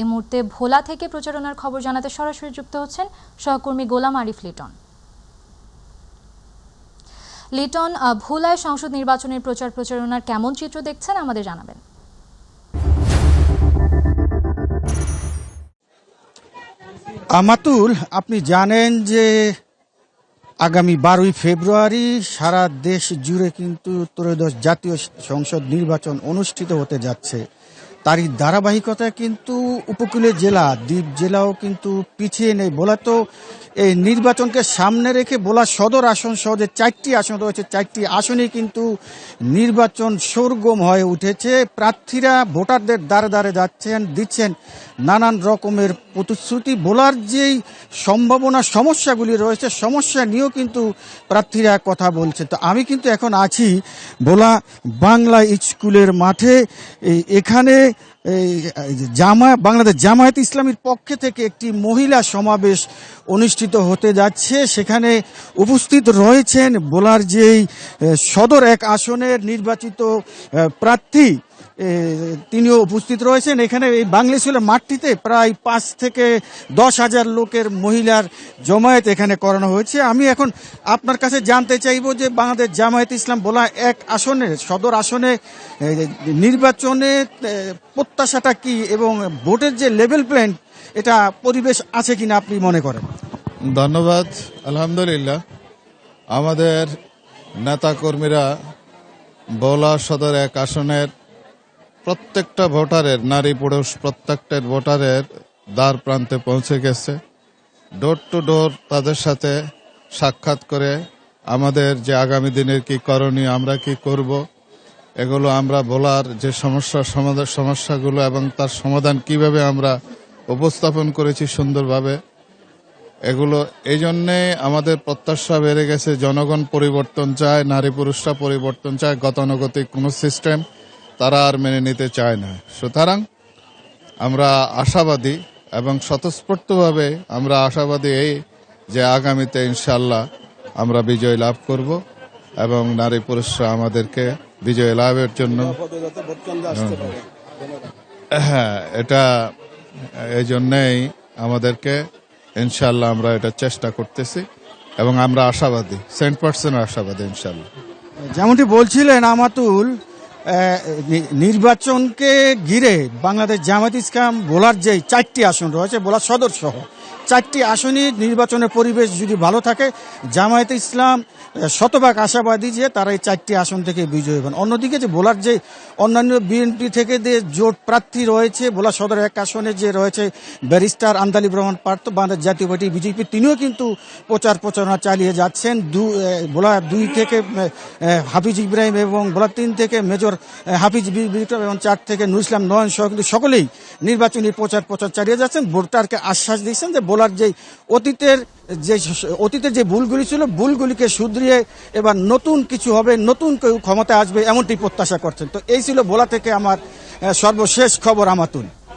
এই মুহূর্তে ভোলা থেকে প্রচারণার খবর জানাতে সরাসরি যুক্ত হচ্ছেন সহকর্মী গোলাম আরিফ লিটন। লিটন, ভোলায় সংসদ নির্বাচনের প্রচারণার কেমন চিত্র দেখছেন আমাদের জানাবেন। মাতুল, আপনি জানেন যে আগামী 12ই ফেব্রুয়ারি সারা দেশ জুড়ে কিন্তু ত্রয়োদশ জাতীয় সংসদ নির্বাচন অনুষ্ঠিত হতে যাচ্ছে। তারই ধারাবাহিকতায় কিন্তু উপকূলীয় জেলা দ্বীপ জেলাও কিন্তু পিছিয়ে নেই। ভোলা তো এই নির্বাচনকে সামনে রেখে ভোলা সদর আসন সহ যে 4টি আসন রয়েছে, 4টি আসনেই কিন্তু নির্বাচন সরগরম হয়ে উঠেছে। প্রার্থীরা ভোটারদের দ্বারে দ্বারে যাচ্ছেন, দিচ্ছেন নানান রকমের প্রতিশ্রুতি। ভোলার যেই সম্ভাবনা সমস্যাগুলি রয়েছে, সমস্যা নিয়েও কিন্তু প্রার্থীরা কথা বলছে। তো আমি কিন্তু এখন আছি ভোলা বাংলা স্কুলের মাঠে। এখানে বাংলাদেশ জামায়াত ইসলামীর পক্ষে থেকে একটি মহিলা সমাবেশ অনুষ্ঠিত হতে যাচ্ছে। সেখানে উপস্থিত রয়েছেন ভোলার যেই সদর 1 আসনের নির্বাচিত প্রার্থী, তিনিও উপস্থিত রয়েছেন। এখানে এই বাংলা স্কুলের মাঠটিতে প্রায় 5 থেকে 10 হাজার লোকের মহিলার জমায়েত এখানে করানো হয়েছে। আমি এখন আপনার কাছে জানতে চাইব যে বাংলাদেশ জামায়াত ইসলাম ভোলা 1 আসনে সদর আসনে নির্বাচনে প্রত্যাশাটা কি এবং ভোটের যে লেভেল প্লেন এটা পরিবেশ আছে কিনা আপনি মনে করেন? ধন্যবাদ। আলহামদুলিল্লাহ, আমাদের নেতাকর্মীরা ভোলা সদর 1 আসনের প্রত্যেকটা ভোটারের, নারী পুরুষ প্রত্যেকটা ভোটারের দ্বার প্রান্তে পৌঁছে গেছে। ডোর টু ডোর তাদের সাথে সাক্ষাৎ করে আমাদের যে আগামী দিনের কি করণীয়, আমরা কি করব, এগুলো আমরা ভোলার যে সমস্যাগুলো এবং তার সমাধান কিভাবে আমরা উপস্থাপন করেছি সুন্দরভাবে, এগুলো এই জন্যে আমাদের প্রত্যাশা বেড়ে গেছে। জনগণ পরিবর্তন চায়, নারী পুরুষরা পরিবর্তন চায়। গতানুগতিক কোনো সিস্টেম তারা আর মেনে নিতে চায় না। সুতরাং আমরা আশাবাদী এবং স্বতঃস্ফূর্তভাবে আমরা আশাবাদী এই যে আগামীতে ইনশাল্লাহ আমরা বিজয় লাভ করব এবং নারী পুরুষরা আমাদেরকে বিজয় লাভের জন্য, হ্যাঁ, এটা এই জন্যেই আমাদেরকে ইনশাল্লাহ আমরা এটা চেষ্টা করতেছি এবং আমরা আশাবাদী, 100% আশাবাদী ইনশাল্লাহ। যেমনটি বলছিলেন আমাতুল, নির্বাচনকে ঘিরে বাংলাদেশ জামায়াত ইসলাম ভোলার যে 4টি আসন রয়েছে, ভোলা সদর সহ 4টি আসনই নির্বাচনের পরিবেশ যদি ভালো থাকে, জামায়াত ইসলাম শতভাগ আশাবাদী যে তারা এই 4টি আসন থেকে বিজয়ী হবেন। অন্যদিকে যে ভোলার যে অন্যান্য বিএনপি থেকে যে জোট প্রার্থী রয়েছে, ভোলা সদর 1 আসনে যে রয়েছে ব্যারিস্টার আন্দালিব রহমান পার্থ, বাংলাদেশ জাতীয় পার্টি বিজেপি, তিনিও কিন্তু প্রচারণা চালিয়ে যাচ্ছেন। ভোলা 2 থেকে হাফিজ ইব্রাহিম এবং ভোলা 3 থেকে মেজর হাফিজ বিক্রম এবং 4 থেকে নুর ইসলাম নয়ন সহ কিন্তু সকলেই নির্বাচনী প্রচার চালিয়ে যাচ্ছেন। ভোটারকে আশ্বাস দিচ্ছেন যে ভোলার যে অতীতের যে ভুলগুলি ছিল, ভুলগুলিকে শুধরিয়ে এবার নতুন কিছু হবে, নতুন কেউ ক্ষমতায় আসবে, এমনটি প্রত্যাশা করছেন। তো এই ছিল ভোলা থেকে আমার সর্বশেষ খবর। আমাতুল।